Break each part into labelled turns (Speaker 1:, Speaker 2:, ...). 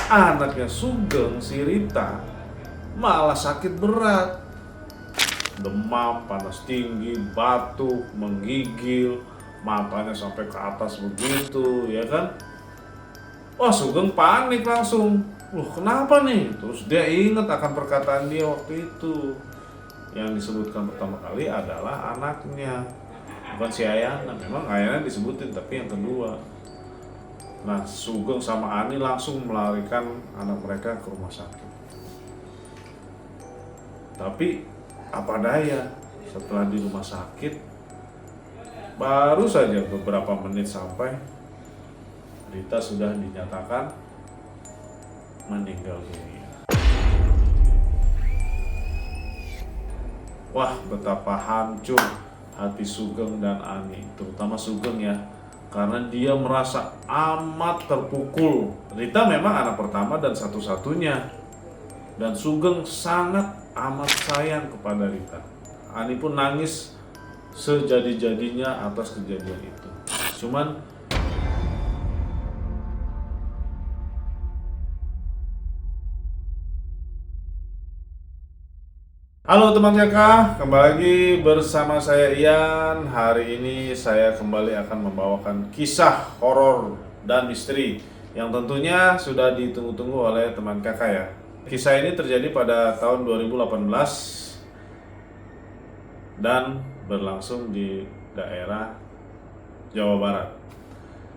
Speaker 1: Anaknya Sugeng, si Rita, malah sakit berat. Demam, panas tinggi, batuk, menggigil, matanya sampai ke atas begitu, ya kan? Wah, Sugeng panik langsung. Kenapa nih? Terus dia ingat akan perkataan dia waktu itu. Yang disebutkan pertama kali adalah anaknya, bukan si Ayana. Memang Ayana disebutin, tapi yang kedua. Nah, Sugeng sama Ani langsung melarikan anak mereka ke rumah sakit. Tapi apa daya, setelah di rumah sakit, baru saja beberapa menit sampai, Rita sudah dinyatakan meninggal dunia. Wah, betapa hancur hati Sugeng dan Ani, terutama Sugeng ya, karena dia merasa amat terpukul. Rita memang anak pertama dan satu-satunya, dan Sugeng sangat amat sayang kepada Rita. Ani pun nangis sejadi-jadinya atas kejadian itu. Cuman halo teman TK, kembali lagi bersama saya Ian. Hari ini saya kembali akan membawakan kisah horor dan misteri yang tentunya sudah ditunggu-tunggu oleh teman kakak ya. Kisah ini terjadi pada tahun 2018 dan berlangsung di daerah Jawa Barat.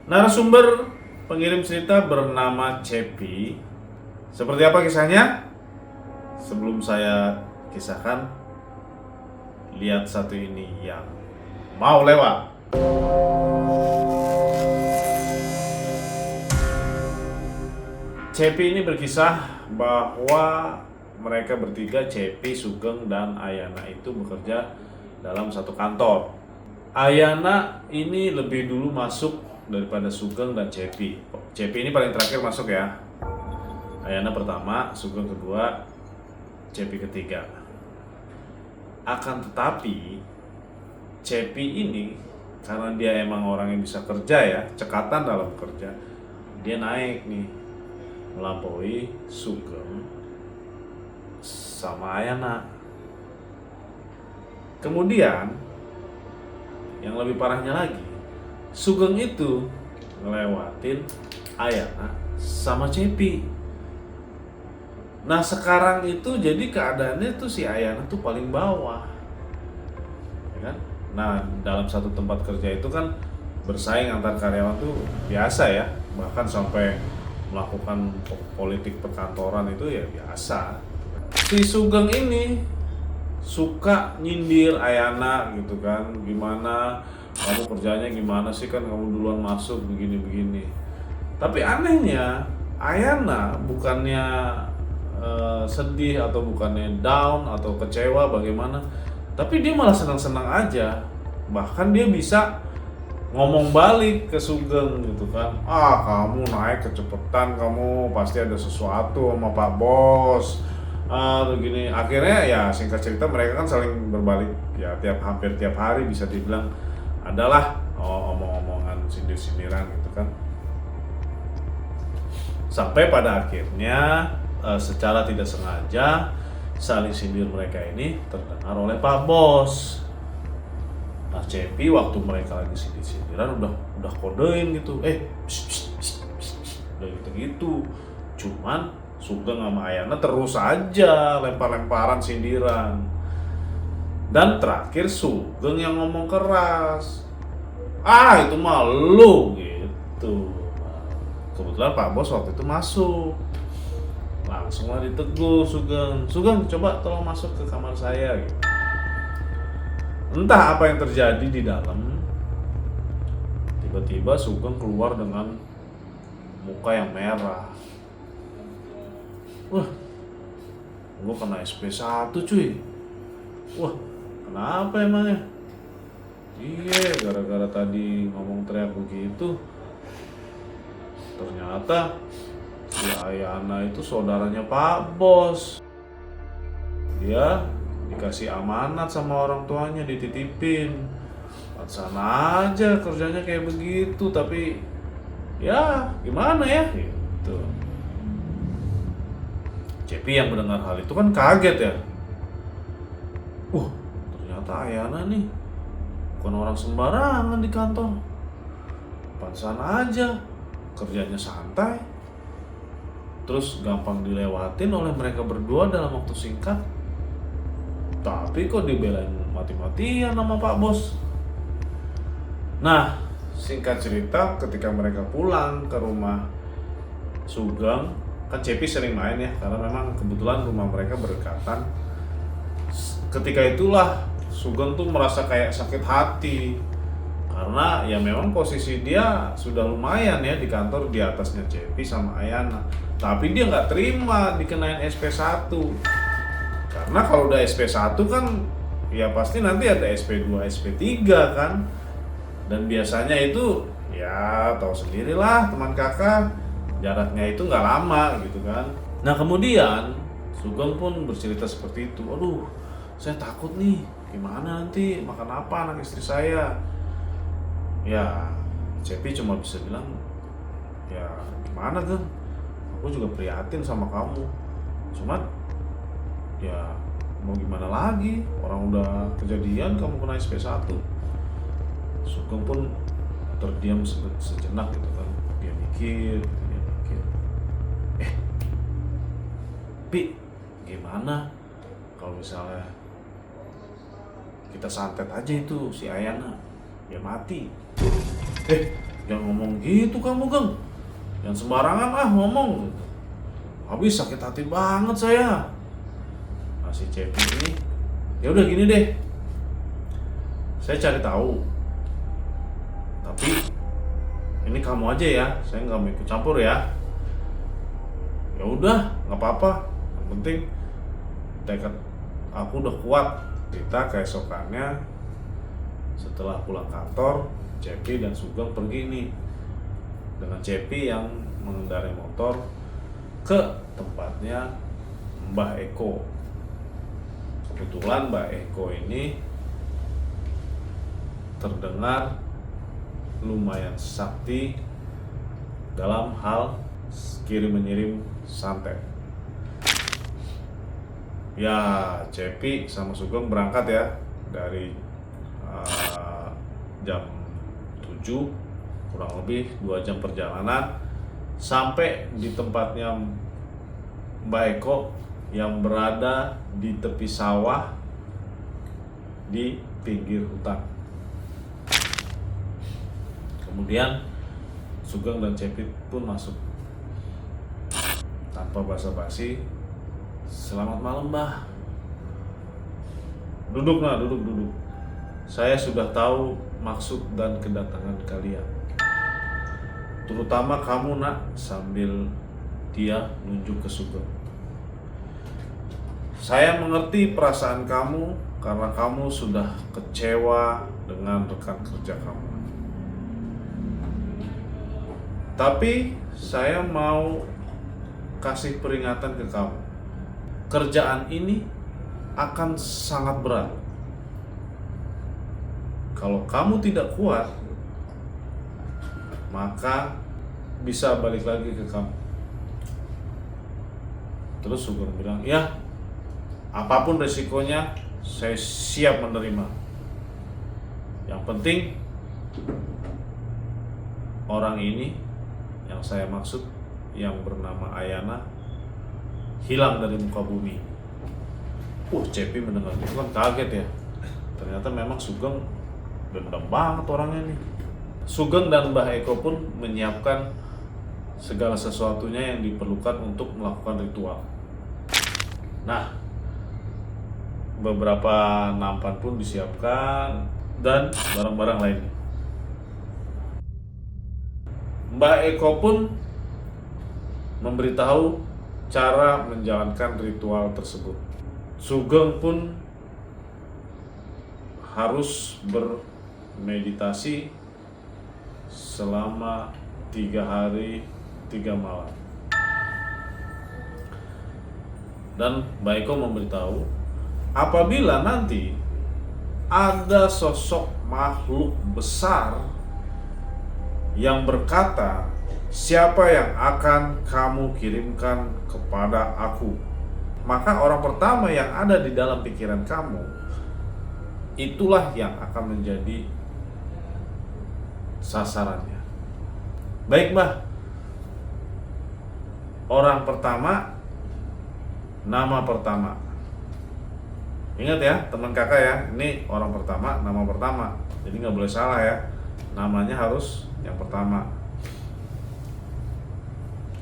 Speaker 1: Narasumber pengirim cerita bernama Cepi. Seperti apa kisahnya? Sebelum saya kisahkan, lihat satu ini yang mau lewat. Cepi ini berkisah bahwa mereka bertiga, Cepi, Sugeng, dan Ayana itu bekerja dalam satu kantor. Ayana ini lebih dulu masuk daripada Sugeng dan Cepi. Cepi ini paling terakhir masuk ya. Ayana pertama, Sugeng kedua, Cepi ketiga. Akan tetapi Cepi ini karena dia emang orang yang bisa kerja ya, cekatan dalam kerja, dia naik nih melampaui Sugeng sama Ayana. Kemudian yang lebih parahnya lagi, Sugeng itu ngelewatin Ayana sama Cepi. Nah sekarang itu jadi keadaannya tuh si Ayana tuh paling bawah, ya kan? Nah dalam satu tempat kerja itu kan bersaing antar karyawan tuh biasa ya, bahkan sampai melakukan politik perkantoran itu ya biasa. Si Sugeng ini suka nyindir Ayana gitu kan, gimana kamu kerjanya gimana sih, kan kamu duluan masuk begini-begini. Tapi anehnya Ayana bukannya sedih atau bukannya down atau kecewa bagaimana, tapi dia malah senang-senang aja. Bahkan dia bisa ngomong balik ke Sugeng gitu kan, kamu naik kecepatan, kamu pasti ada sesuatu sama Pak Bos begini. Akhirnya ya singkat cerita mereka kan saling berbalik ya, hampir tiap hari bisa dibilang adalah omong-omongan sindir-sindiran gitu kan, sampai pada akhirnya secara tidak sengaja saling sindir mereka ini terdengar oleh Pak Bos. Nah Cepi waktu mereka lagi sindir-sindiran udah kodein gitu, udah gitu-gitu. Cuman Sugeng sama Ayana terus aja lempar-lemparan sindiran. Dan terakhir Sugeng yang ngomong keras, itu mah lu gitu. Nah, kebetulan Pak Bos waktu itu masuk. Langsung lah ditegur Sugeng, coba tolong masuk ke kamar saya gitu. Entah apa yang terjadi di dalam, tiba-tiba Sugeng keluar dengan muka yang merah. Wah, gua kena SP1 cuy. Wah, kenapa emangnya? Iya, gara-gara tadi ngomong teriak begitu. Ternyata si Ayana itu saudaranya Pak Bos. Dia dikasih amanat sama orang tuanya, dititipin. Sana aja kerjanya kayak begitu, tapi ya gimana ya gitu. Cepi yang mendengar hal itu kan kaget ya. Ternyata Ayana nih bukan orang sembarangan di kantor. Pantesan aja kerjanya santai, terus gampang dilewatin oleh mereka berdua dalam waktu singkat. Tapi kok dibelain mati-matian sama Pak Bos. Nah, singkat cerita, ketika mereka pulang ke rumah Sugeng, kan Cepi sering main ya, karena memang kebetulan rumah mereka berdekatan. Ketika itulah Sugeng tuh merasa kayak sakit hati, karena ya memang posisi dia sudah lumayan ya di kantor, di atasnya Cepi sama Ayana. Tapi dia nggak terima dikenain SP1, karena kalau udah SP1 kan ya pasti nanti ada SP2, SP3 kan. Dan biasanya itu ya tahu sendirilah teman kakak, jaraknya itu nggak lama gitu kan. Nah kemudian Sugeng pun bercerita seperti itu. Aduh, saya takut nih, gimana nanti makan apa anak istri saya. Ya Cepi cuma bisa bilang, ya gimana Geng, aku juga prihatin sama kamu. Cuman ya mau gimana lagi, orang udah kejadian kamu kena SP1. Sugeng pun terdiam sejenak gitu kan. Dia mikir. Pi, gimana kalau misalnya kita santet aja itu si Ayana, dia mati. Jangan ngomong gitu kamu Geng, jangan sembarangan ngomong. Habis sakit hati banget saya. Masih Cepi ini, ya udah gini deh, saya cari tahu. Tapi ini kamu aja ya, saya nggak mau ikut campur ya. Ya udah, nggak apa-apa. Yang penting tekad aku udah kuat. Kita keesokannya setelah pulang kantor, Cepi dan Sugeng pergi nih dengan Cepi yang mengendarai motor ke tempatnya Mbah Eko. Kebetulan Mbah Eko ini terdengar lumayan sakti dalam hal kirim mengirim santet. Ya Cepi sama Sugeng berangkat ya dari jam 7, kurang lebih 2 jam perjalanan, sampai di tempatnya Mbak Eko yang berada di tepi sawah di pinggir hutan. Kemudian Sugeng dan Cepi pun masuk tanpa basa-basi. Selamat malam Mbah. Duduk nak, duduk. Saya sudah tahu maksud dan kedatangan kalian, terutama kamu nak, sambil dia nunjuk ke Sugeng. Saya mengerti perasaan kamu karena kamu sudah kecewa dengan rekan kerja kamu. Tapi saya mau kasih peringatan ke kamu. Kerjaan ini akan sangat berat. Kalau kamu tidak kuat, maka bisa balik lagi ke kamu. Terus Sugeng bilang, ya apapun resikonya saya siap menerima. Yang penting orang ini yang saya maksud, yang bernama Ayana, hilang dari muka bumi. Cepi mendengar itu kan kaget ya. Ternyata memang Sugeng dendam banget orangnya nih. Sugeng dan Mbah Eko pun menyiapkan segala sesuatunya yang diperlukan untuk melakukan ritual. Nah, beberapa nampan pun disiapkan dan barang-barang lainnya. Mbah Eko pun memberitahu cara menjalankan ritual tersebut. Sugeng pun harus bermeditasi selama 3 hari 3 malam. Dan Mbah Eko memberitahu, apabila nanti ada sosok makhluk besar yang berkata, siapa yang akan kamu kirimkan kepada aku? maka orang pertama yang ada di dalam pikiran kamu itulah yang akan menjadi sasarannya. Baik Mbah, orang pertama, nama pertama. Ingat ya teman kakak ya, ini orang pertama, nama pertama. Jadi nggak boleh salah ya, namanya harus yang pertama.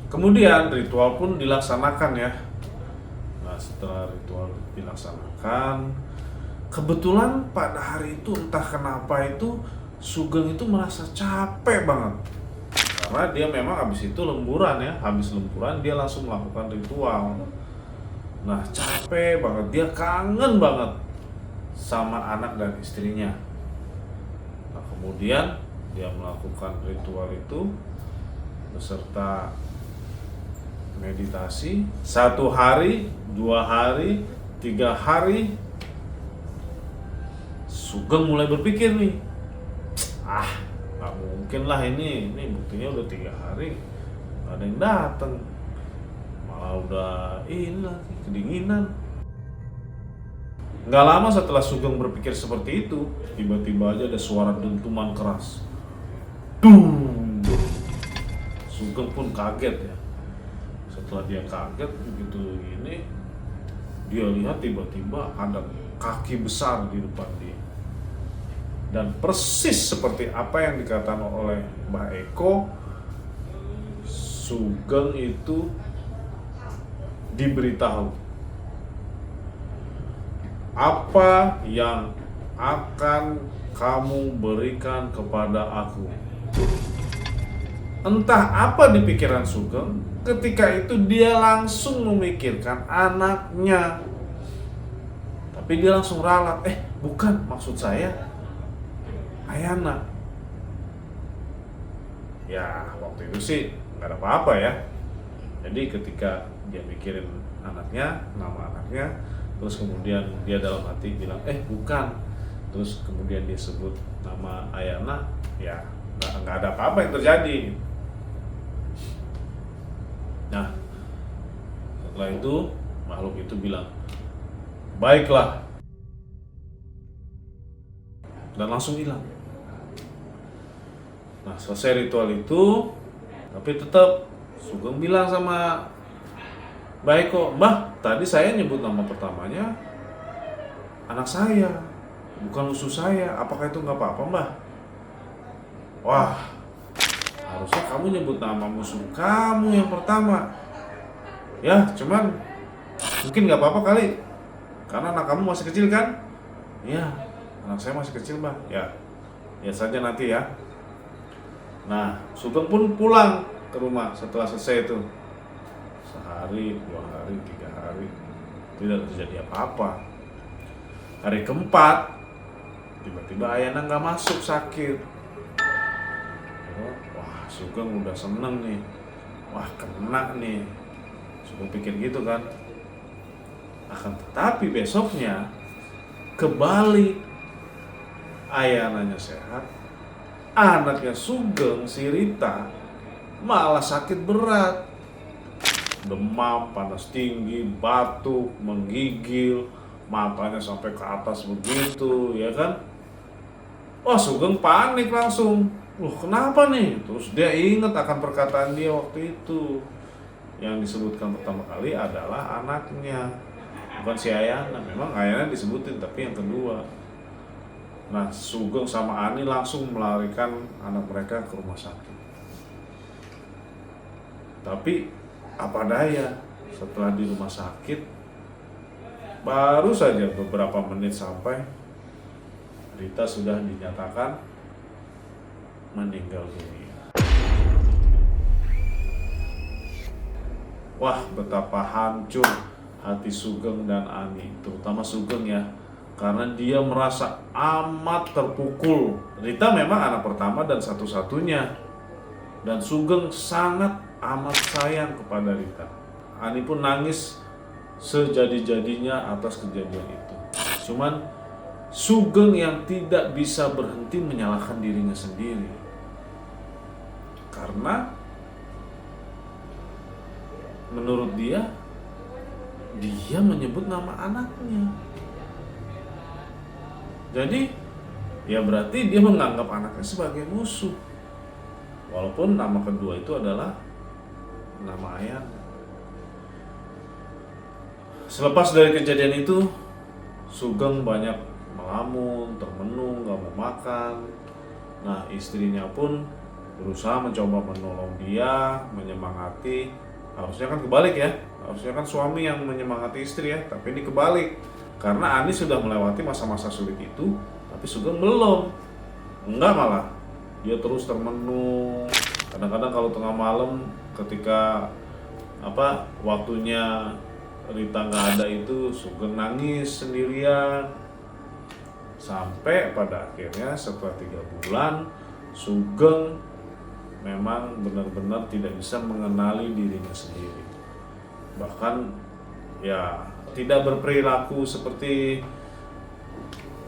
Speaker 1: Kemudian ritual pun dilaksanakan ya. Nah setelah ritual dilaksanakan, kebetulan pada hari itu entah kenapa itu Sugeng itu merasa capek banget. Karena dia memang habis itu lemburan ya, habis lemburan dia langsung melakukan ritual. Nah capek banget, dia kangen banget sama anak dan istrinya. Nah kemudian dia melakukan ritual itu beserta meditasi 1 hari, 2 hari, 3 hari. Sugeng mulai berpikir nih, nggak mungkin lah ini buktinya udah 3 hari nggak ada yang datang, malah udah inilah kedinginan. Nggak lama setelah Sugeng berpikir seperti itu, tiba-tiba aja ada suara dentuman keras. Dum. Sugeng pun kaget ya. Setelah dia kaget begitu ini, dia lihat tiba-tiba ada kaki besar di depan dia. Dan persis seperti apa yang dikatakan oleh Mbah Eko, Sugeng itu diberitahu apa yang akan kamu berikan kepada aku. Entah apa di pikiran Sugeng, ketika itu dia langsung memikirkan anaknya. Tapi dia langsung ralat, bukan, maksud saya Ayana. Ya waktu itu sih nggak ada apa-apa ya. Jadi ketika dia mikirin anaknya, nama anaknya, terus kemudian dia dalam hati bilang bukan, terus kemudian dia sebut nama Ayana, ya nggak ada apa-apa yang terjadi. Nah setelah itu makhluk itu bilang baiklah, dan langsung hilang. Nah selesai ritual itu, tapi tetap Sugeng bilang sama Mbah Eko, Mbah tadi saya nyebut nama pertamanya anak saya, bukan musuh saya, apakah itu nggak apa-apa Mbah? Wah, harusnya kamu nyebut nama musuh kamu yang pertama. Ya cuman mungkin nggak apa-apa kali, karena anak kamu masih kecil kan? Iya, anak saya masih kecil Mbah. Ya saja nanti ya. Nah Sugeng pun pulang ke rumah setelah selesai itu. Sehari, 2 hari, 3 hari tidak terjadi apa-apa. Hari keempat tiba-tiba Ayana nggak masuk, sakit. Wah Sugeng udah seneng nih, wah kena nih, Sugeng pikir gitu kan. Akan tetapi besoknya kebalik, Ayananya sehat, anaknya Sugeng, si Rita, malah sakit berat. Demam, panas tinggi, batuk, menggigil, matanya sampai ke atas begitu, ya kan? Wah Sugeng panik langsung. Loh kenapa nih? Terus dia ingat akan perkataan dia waktu itu. Yang disebutkan pertama kali adalah anaknya, bukan si Ayana. Memang Ayana disebutin, tapi yang kedua. Nah Sugeng sama Ani langsung melarikan anak mereka ke rumah sakit. Tapi apa daya, setelah di rumah sakit, baru saja beberapa menit sampai, Rita sudah dinyatakan meninggal dunia. Wah betapa hancur hati Sugeng dan Ani, terutama Sugeng ya, karena dia merasa amat terpukul. Rita memang anak pertama dan satu-satunya, dan Sugeng sangat amat sayang kepada Rita. Ani pun nangis sejadi-jadinya atas kejadian itu. Cuman Sugeng yang tidak bisa berhenti menyalahkan dirinya sendiri, karena menurut dia dia menyebut nama anaknya. Jadi ya berarti dia menganggap anaknya sebagai musuh, walaupun nama kedua itu adalah nama ayahnya. Selepas dari kejadian itu, Sugeng banyak melamun, termenung, gak mau makan. Nah, istrinya pun berusaha mencoba menolong dia, menyemangati. Harusnya kan kebalik ya, harusnya kan suami yang menyemangati istri ya, tapi ini kebalik. Karena Ani sudah melewati masa-masa sulit itu, tapi Sugeng belum. Enggak, malah dia terus termenung. Kadang-kadang kalau tengah malam ketika waktunya Rita nggak ada itu, Sugeng nangis sendirian. Sampai pada akhirnya setelah 3 bulan, Sugeng memang benar-benar tidak bisa mengenali dirinya sendiri. Bahkan ya tidak berperilaku seperti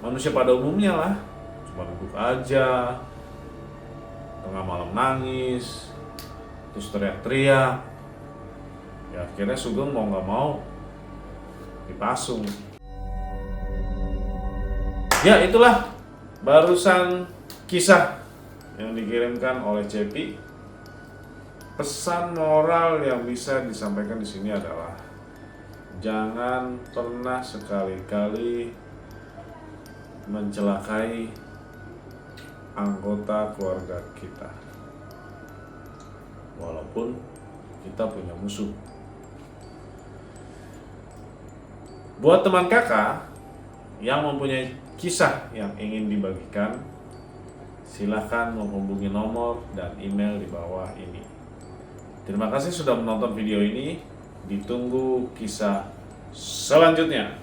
Speaker 1: manusia pada umumnya lah. Cuma duduk aja, tengah malam nangis, terus teriak-teriak. Ya akhirnya Sugeng mau gak mau dipasung. Ya itulah barusan kisah yang dikirimkan oleh Cepi. Pesan moral yang bisa disampaikan di sini adalah jangan pernah sekali-kali mencelakai anggota keluarga kita, walaupun kita punya musuh. Buat teman kakak yang mempunyai kisah yang ingin dibagikan, silahkan menghubungi nomor dan email di bawah ini. Terima kasih sudah menonton video ini. Ditunggu kisah selanjutnya.